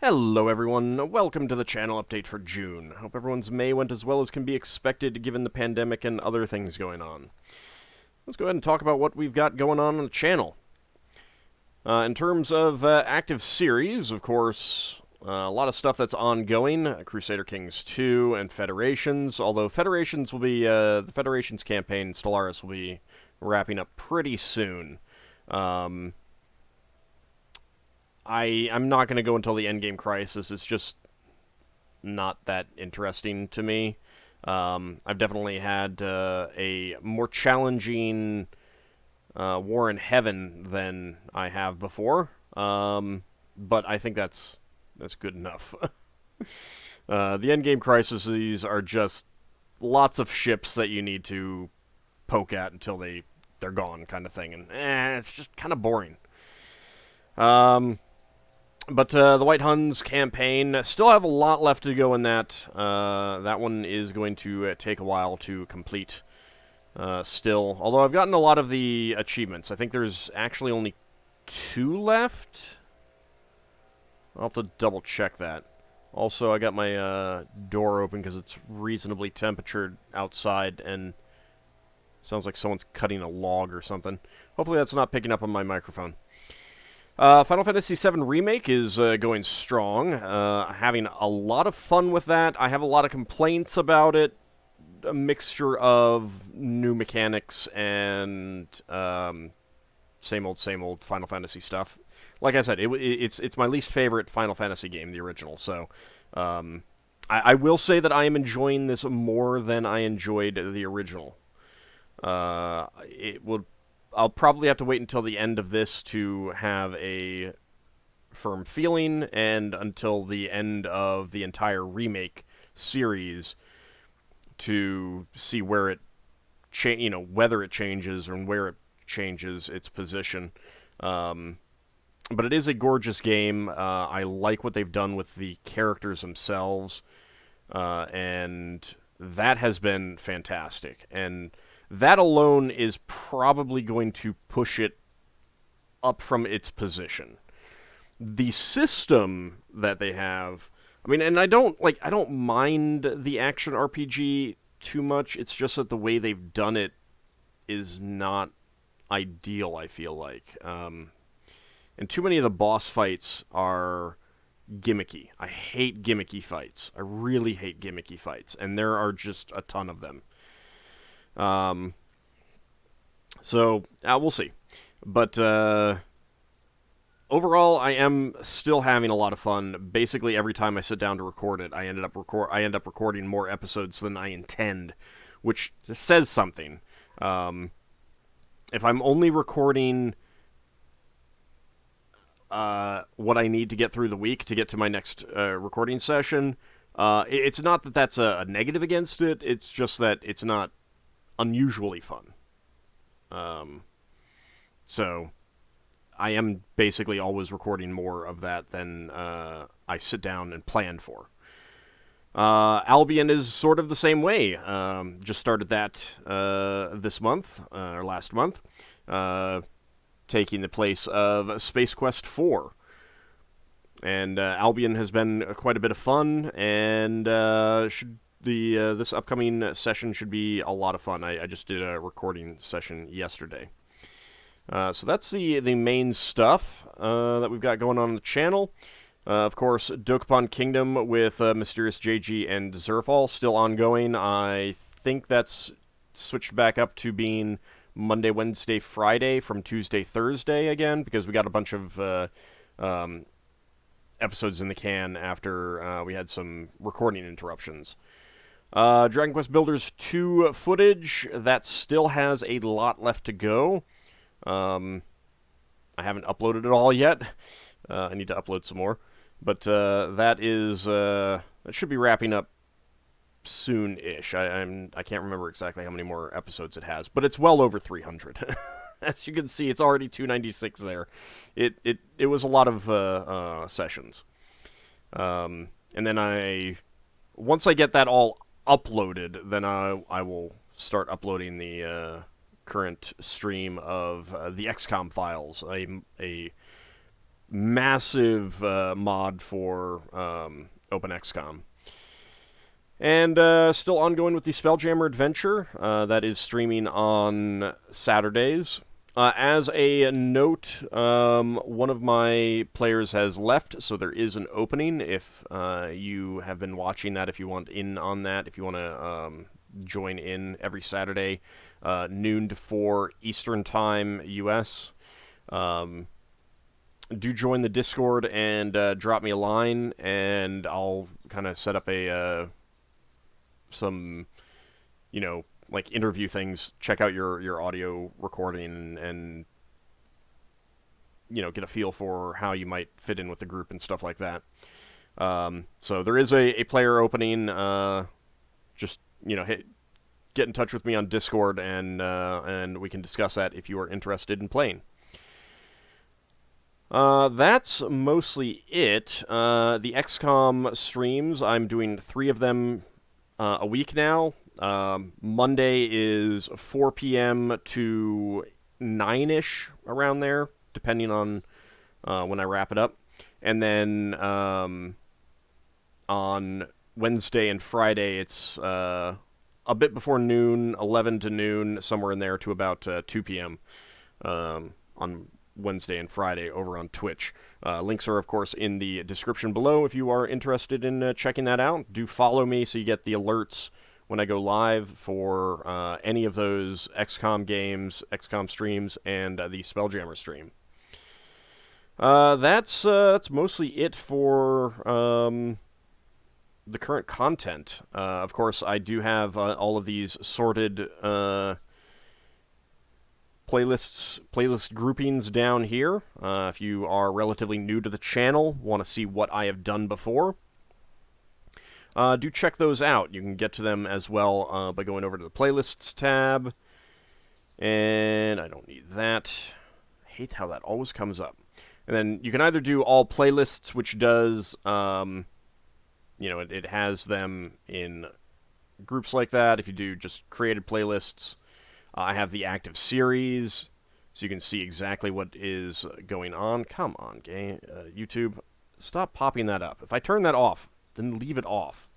Hello everyone, welcome to the channel update for June. Hope everyone's May went as well as can be expected given the pandemic and other things going on. Let's go ahead and talk about what we've got going on the channel. In terms of active series, of course, a lot of stuff that's ongoing. Crusader Kings 2 and Federations, although Federations will be, the Federations campaign, Stellaris, will be wrapping up pretty soon. I'm not going to go until the Endgame Crisis. It's just not that interesting to me. I've definitely had a more challenging War in Heaven than I have before, but I think that's good enough. The Endgame Crises are just lots of ships that you need to poke at until they're gone, kind of thing, and it's just kind of boring. But the White Huns campaign, still have a lot left to go in that. That one is going to take a while to complete still. Although I've gotten a lot of the achievements. I think there's actually only 2 left. I'll have to double check that. Also, I got my door open because it's reasonably temperatured outside and sounds like someone's cutting a log or something. Hopefully that's not picking up on my microphone. Final Fantasy VII Remake is going strong. Having a lot of fun with that. I have a lot of complaints about it. A mixture of new mechanics and same old Final Fantasy stuff. Like I said, it's my least favorite Final Fantasy game, the original. So I will say that I am enjoying this more than I enjoyed the original. I'll probably have to wait until the end of this to have a firm feeling, and until the end of the entire remake series to see where it, whether it changes and where it changes its position. But it is a gorgeous game. I like what they've done with the characters themselves, and that has been fantastic. And that alone is probably going to push it up from its position. The system that they have, I mean, and I don't mind the action RPG too much. It's just that the way they've done it is not ideal, I feel like. And too many of the boss fights are gimmicky. I hate gimmicky fights. I really hate gimmicky fights, and there are just a ton of them. So we'll see, but overall, I am still having a lot of fun. Basically, every time I sit down to record it, I end up recording more episodes than I intend, which says something. If I'm only recording what I need to get through the week to get to my next recording session, it's not that that's a negative against it. It's just that it's not unusually fun. So I am basically always recording more of that than I sit down and plan for. Albion is sort of the same way. Just started that this month, or last month, taking the place of Space Quest 4. And Albion has been quite a bit of fun, and this upcoming session should be a lot of fun. I just did a recording session yesterday. So that's the main stuff that we've got going on the channel. Of course, Dokopon Kingdom with MysteriousJG and Zerfall still ongoing. I think that's switched back up to being Monday, Wednesday, Friday from Tuesday, Thursday again, because we got a bunch of episodes in the can after we had some recording interruptions. Dragon Quest Builders 2 footage, that still has a lot left to go. I haven't uploaded it all yet. I need to upload some more. But that should be wrapping up soon-ish. I can't remember exactly how many more episodes it has, but it's well over 300. As you can see, it's already 296 there. It was a lot of sessions. And then once I get that all uploaded, then I will start uploading the current stream of the XCOM files, a massive mod for OpenXCom. And still ongoing with the Spelljammer adventure. That is streaming on Saturdays. As a note, one of my players has left, so there is an opening if you have been watching that, if you want in on that, if you want to join in every Saturday, noon to 4 Eastern Time, U.S. Do join the Discord and drop me a line, and I'll kind of set up some, like interview things, check out your audio recording, and get a feel for how you might fit in with the group and stuff like that. So there is a player opening. Just get in touch with me on Discord, and we can discuss that if you are interested in playing. That's mostly it. The XCOM streams, I'm doing 3 of them a week now. Monday is 4 p.m. to 9-ish, around there, depending on when I wrap it up. And then on Wednesday and Friday, it's a bit before noon, 11 to noon, somewhere in there, to about 2 p.m. On Wednesday and Friday over on Twitch. Links are, of course, in the description below if you are interested in checking that out. Do follow me so you get the alerts when I go live for any of those XCOM games, XCOM streams, and the Spelljammer stream. That's mostly it for the current content. Of course, I do have all of these sorted playlist groupings down here. If you are relatively new to the channel, want to see what I have done before, do check those out. You can get to them as well by going over to the Playlists tab. And I don't need that. I hate how that always comes up. And then you can either do all playlists, which does, it has them in groups like that. If you do just created playlists, I have the active series, so you can see exactly what is going on. Come on, YouTube. Stop popping that up. If I turn that off, then leave it off.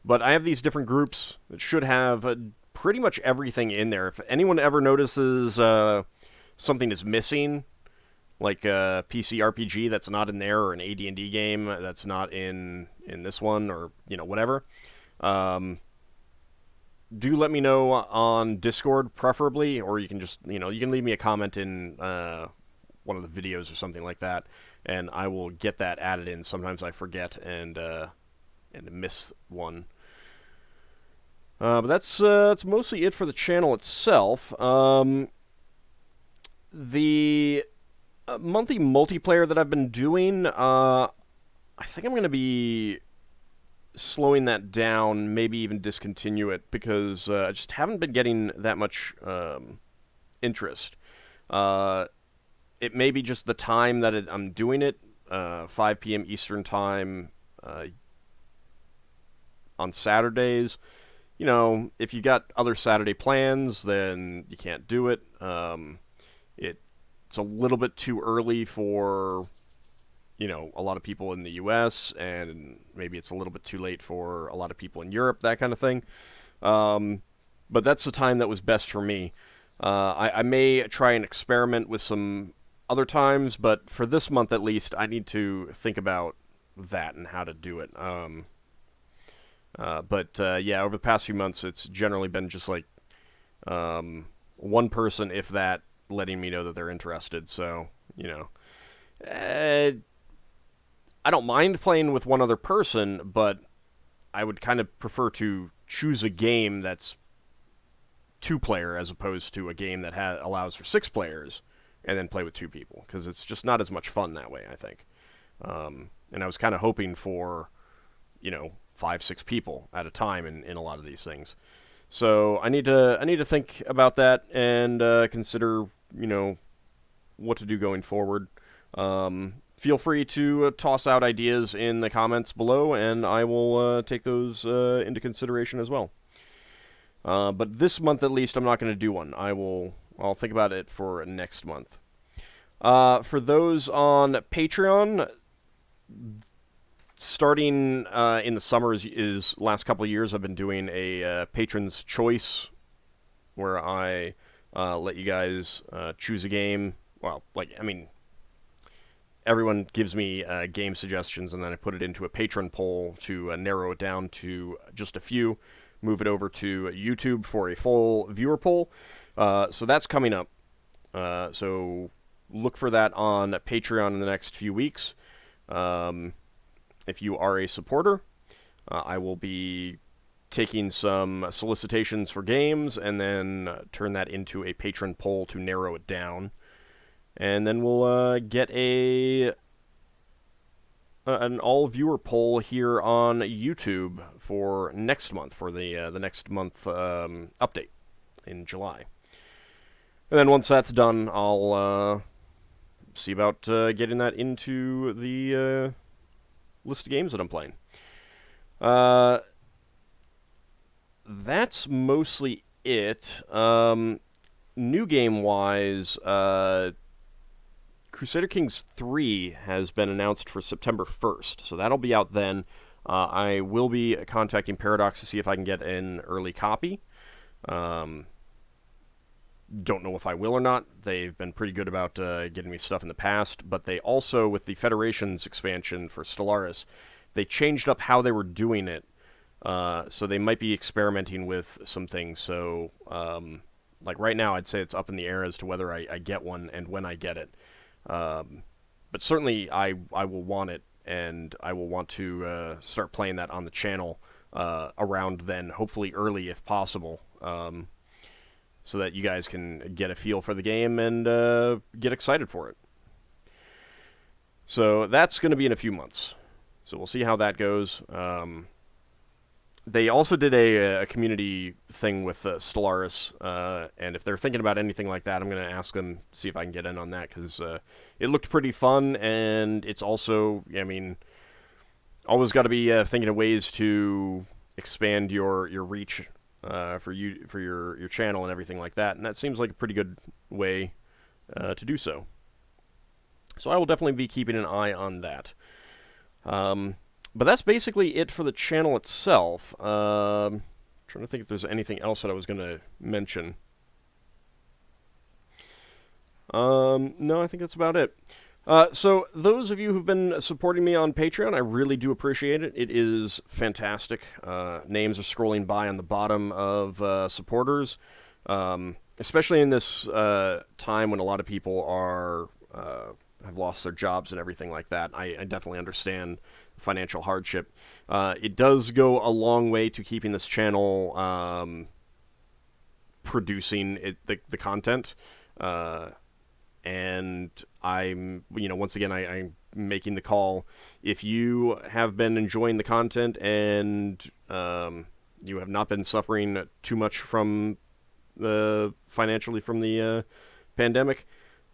But I have these different groups that should have pretty much everything in there. If anyone ever notices something is missing, like a PC RPG that's not in there, or an AD&D game that's not in this one, or whatever, do let me know on Discord, preferably, or you can just you can leave me a comment in one of the videos or something like that, and I will get that added in. Sometimes I forget and miss one. But that's mostly it for the channel itself. The monthly multiplayer that I've been doing, I think I'm going to be slowing that down, maybe even discontinue it, because I just haven't been getting that much interest. It may be just the time that I'm doing it, 5 p.m. Eastern Time on Saturdays. If you got other Saturday plans, then you can't do it. It's a little bit too early for a lot of people in the U.S., and maybe it's a little bit too late for a lot of people in Europe, that kind of thing. But that's the time that was best for me. I may try and experiment with some other times, but for this month at least, I need to think about that and how to do it. Yeah, over the past few months, it's generally been just like one person, if that, letting me know that they're interested. So, I don't mind playing with one other person, but I would kind of prefer to choose a game that's 2-player as opposed to a game that allows for 6 players and then play with 2 people, because it's just not as much fun that way, I think. And I was kind of hoping for, 5-6 people at a time in a lot of these things. So I need to think about that and consider, what to do going forward. Feel free to toss out ideas in the comments below, and I will take those into consideration as well. But this month, at least, I'm not going to do one. I'll think about it for next month. For those on Patreon, starting in the summer is last couple of years, I've been doing a Patron's Choice where I let you guys choose a game. Well, everyone gives me game suggestions, and then I put it into a patron poll to narrow it down to just a few, move it over to YouTube for a full viewer poll. So that's coming up. So look for that on Patreon in the next few weeks. If you are a supporter, I will be taking some solicitations for games and then turn that into a patron poll to narrow it down. And then we'll get an all-viewer poll here on YouTube for next month, for the next month update in July. And then once that's done, I'll see about getting that into the list of games that I'm playing. That's mostly it. New game-wise, Crusader Kings 3 has been announced for September 1st, so that'll be out then. I will be contacting Paradox to see if I can get an early copy. Don't know if I will or not. They've been pretty good about getting me stuff in the past, but they also, with the Federation's expansion for Stellaris, they changed up how they were doing it, so they might be experimenting with some things. So, like right now, I'd say it's up in the air as to whether I get one and when I get it. But certainly I will want it, and I will want to start playing that on the channel around then, hopefully early if possible, so that you guys can get a feel for the game and get excited for it. So that's going to be in a few months. So we'll see how that goes. They also did a community thing with Stellaris, and if they're thinking about anything like that, I'm going to ask them, see if I can get in on that, because it looked pretty fun, and it's also, always got to be thinking of ways to expand your reach for your channel and everything like that, and that seems like a pretty good way to do so. So I will definitely be keeping an eye on that. But that's basically it for the channel itself. Trying to think if there's anything else that I was going to mention. No, I think that's about it. So those of you who've been supporting me on Patreon, I really do appreciate it. It is fantastic. Names are scrolling by on the bottom of supporters, especially in this time when a lot of people are have lost their jobs and everything like that. I definitely understand financial hardship. It does go a long way to keeping this channel producing the content. And I'm, once again, I'm making the call. If you have been enjoying the content and you have not been suffering too much from financially from the pandemic,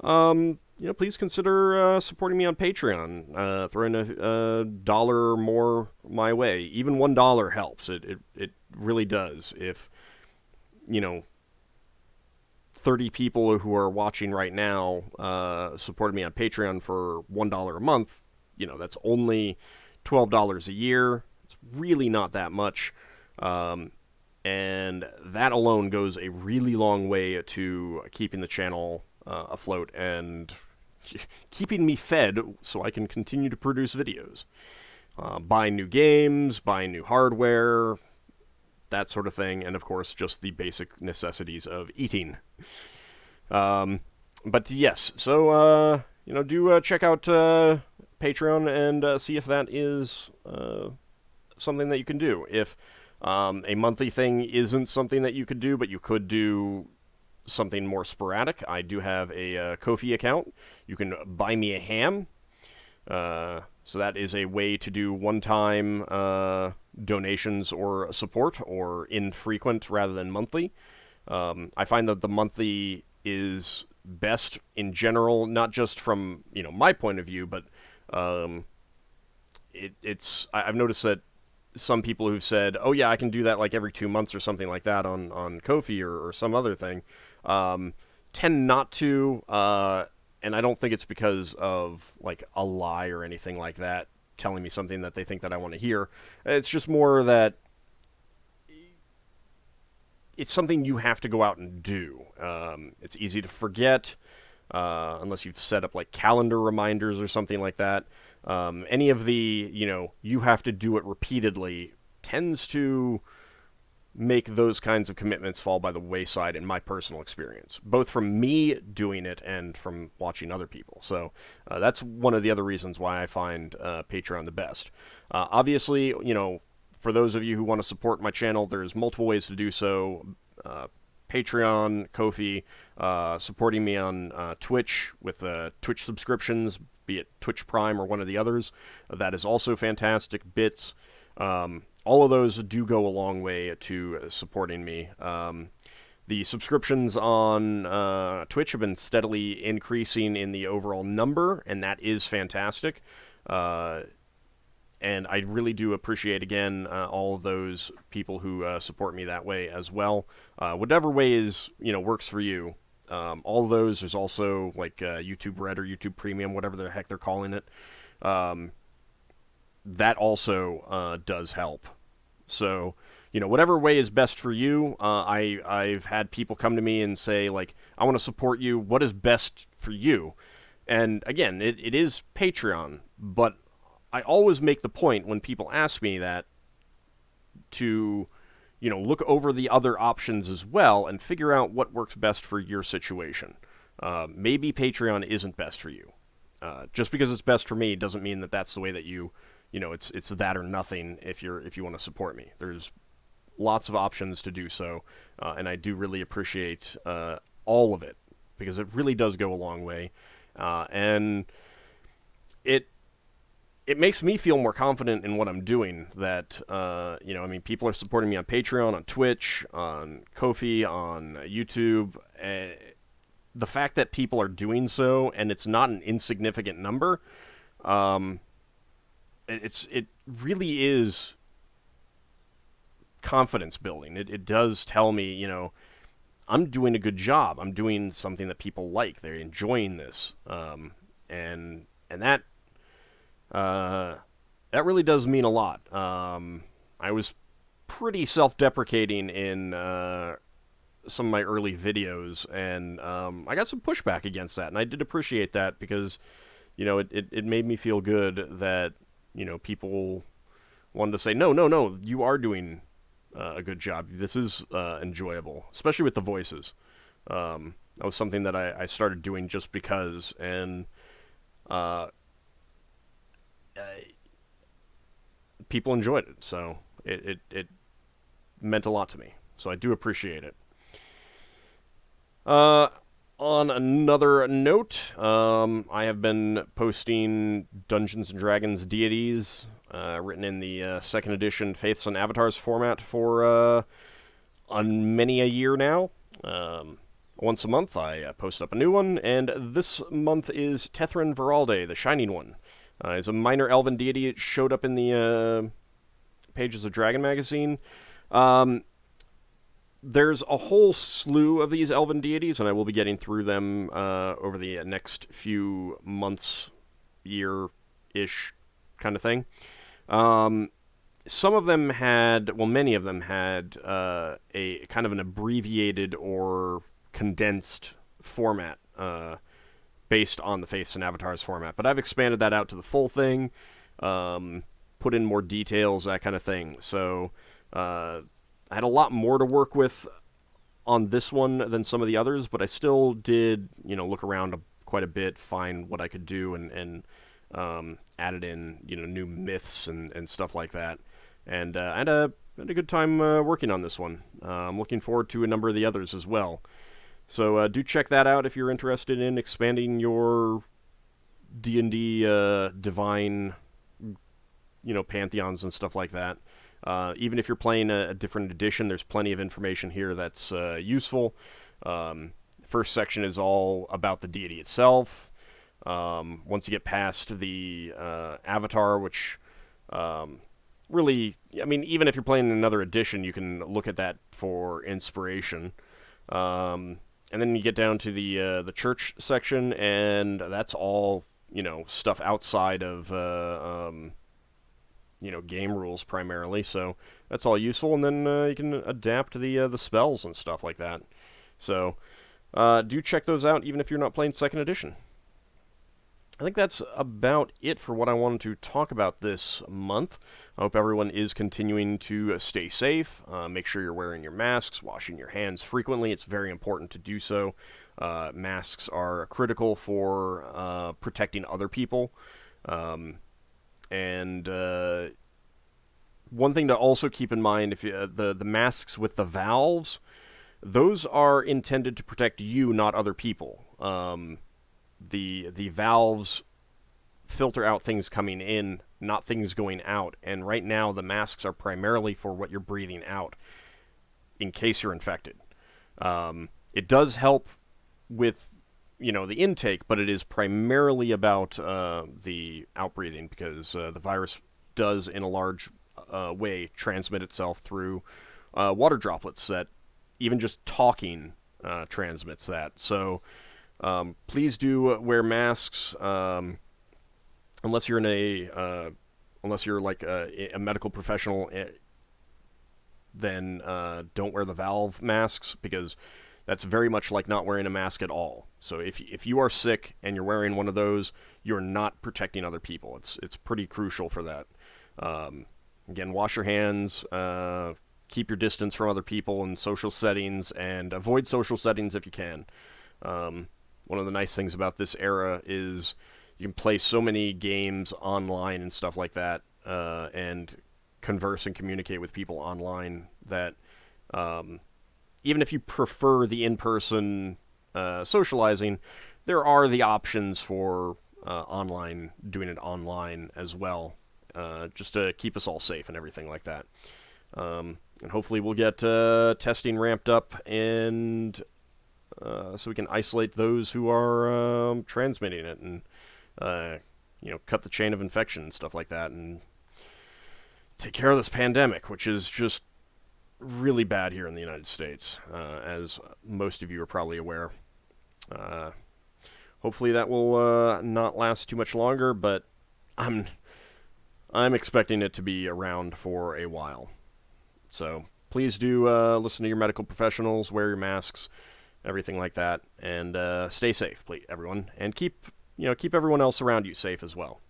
please consider supporting me on Patreon. Throw in a dollar or more my way. Even $1 helps. It really does. If 30 people who are watching right now supported me on Patreon for $1 a month, that's only $12 a year. It's really not that much. And that alone goes a really long way to keeping the channel afloat and keeping me fed so I can continue to produce videos. Buy new games, buy new hardware, that sort of thing, and of course just the basic necessities of eating. But yes, so do check out Patreon and see if that is something that you can do. If a monthly thing isn't something that you could do, but you could do something more sporadic, I do have a Ko-fi account. You can buy me a ham. So that is a way to do one-time donations or support, or infrequent rather than monthly. I find that the monthly is best in general, not just from my point of view, but I've noticed that some people who've said, "Oh yeah, I can do that like every 2 months or something like that on Ko-fi or some other thing," tend not to. and I don't think it's because of like a lie or anything like that telling me something that they think that I want to hear. It's just more that it's something you have to go out and do. It's easy to forget unless you've set up like calendar reminders or something like that. Any of the, you have to do it repeatedly tends to make those kinds of commitments fall by the wayside in my personal experience, both from me doing it and from watching other people. So that's one of the other reasons why I find Patreon the best. Obviously, for those of you who want to support my channel, there's multiple ways to do so. Patreon, Ko-fi, supporting me on Twitch with Twitch subscriptions, be it Twitch Prime or one of the others. That is also fantastic. Bits. All of those do go a long way to supporting me. The subscriptions on Twitch have been steadily increasing in the overall number, and that is fantastic. And I really do appreciate, again, all of those people who support me that way as well. Whatever way is, works for you. All of those, there's also like YouTube Red or YouTube Premium, whatever the heck they're calling it. That also does help. So, whatever way is best for you, I've had people come to me and say, like, I want to support you. What is best for you? And again, it is Patreon, but I always make the point when people ask me that to, look over the other options as well and figure out what works best for your situation. Maybe Patreon isn't best for you. Just because it's best for me doesn't mean that that's the way that it's that or nothing if you want to support me. There's lots of options to do so, and I do really appreciate all of it because it really does go a long way, and it makes me feel more confident in what I'm doing. That people are supporting me on Patreon, on Twitch, on Ko-fi, on YouTube. The fact that people are doing so, and it's not an insignificant number. It really is confidence building. It does tell me, I'm doing a good job. I'm doing something that people like. They're enjoying this, and that really does mean a lot. I was pretty self-deprecating in some of my early videos, and I got some pushback against that, and I did appreciate that because, it made me feel good that people wanted to say, no, you are doing a good job. This is enjoyable, especially with the voices. That was something that I started doing just because, and people enjoyed it, so it meant a lot to me. So I do appreciate it. On another note, I have been posting Dungeons & Dragons deities, written in the second edition Faiths and Avatars format for on many a year now. Once a month I post up a new one, and this month is Tethrin Veraldé, the Shining One. He's a minor elven deity. It showed up in the pages of Dragon Magazine. There's a whole slew of these elven deities, and I will be getting through them over the next few months, year-ish kind of thing. Some of them had, many of them had a kind of an abbreviated or condensed format based on the Faiths and Avatars format, but I've expanded that out to the full thing, put in more details, that kind of thing. So I had a lot more to work with on this one than some of the others, but I still did, look around quite a bit, find what I could do, and added in, new myths and stuff like that. And I had a good time working on this one. I'm looking forward to a number of the others as well. So do check that out if you're interested in expanding your D&D divine, pantheons and stuff like that. Even if you're playing a different edition, there's plenty of information here that's useful. First section is all about the deity itself. Once you get past the avatar, which really, even if you're playing another edition, you can look at that for inspiration. And then you get down to the church section, and that's all, stuff outside of game rules primarily. So that's all useful, and then you can adapt the spells and stuff like that. So do check those out, even if you're not playing second edition. I think that's about it for what I wanted to talk about this month. I hope everyone is continuing to stay safe. Make sure you're wearing your masks, washing your hands frequently. It's very important to do so. Masks are critical for protecting other people. And one thing to also keep in mind, if the masks with the valves, those are intended to protect you, not other people. The valves filter out things coming in, not things going out. And right now, the masks are primarily for what you're breathing out, in case you're infected. It does help with, the intake, but it is primarily about the outbreathing, because the virus does, in a large way, transmit itself through water droplets that even just talking transmits that. So please do wear masks, unless you're unless you're like a medical professional. Then don't wear the valve masks, because that's very much like not wearing a mask at all. So if you are sick and you're wearing one of those, you're not protecting other people. It's pretty crucial for that. Again, wash your hands. Keep your distance from other people in social settings, and avoid social settings if you can. One of the nice things about this era is you can play so many games online and stuff like that, and converse and communicate with people online, that even if you prefer the in-person socializing, there are the options for doing it online as well, just to keep us all safe and everything like that. And hopefully we'll get testing ramped up, and so we can isolate those who are transmitting it, and cut the chain of infection and stuff like that, and take care of this pandemic, which is just really bad here in the United States, as most of you are probably aware. Hopefully that will not last too much longer, but I'm expecting it to be around for a while. So please do listen to your medical professionals, wear your masks, everything like that, and stay safe, please, everyone, and keep everyone else around you safe as well.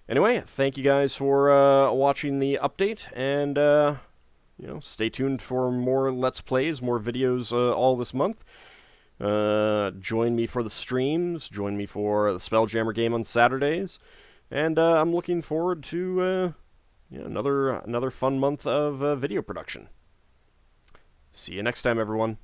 Anyway, thank you guys for watching the update, and stay tuned for more Let's Plays, more videos all this month. Join me for the streams, join me for the Spelljammer game on Saturdays, and I'm looking forward to another fun month of video production. See you next time, everyone.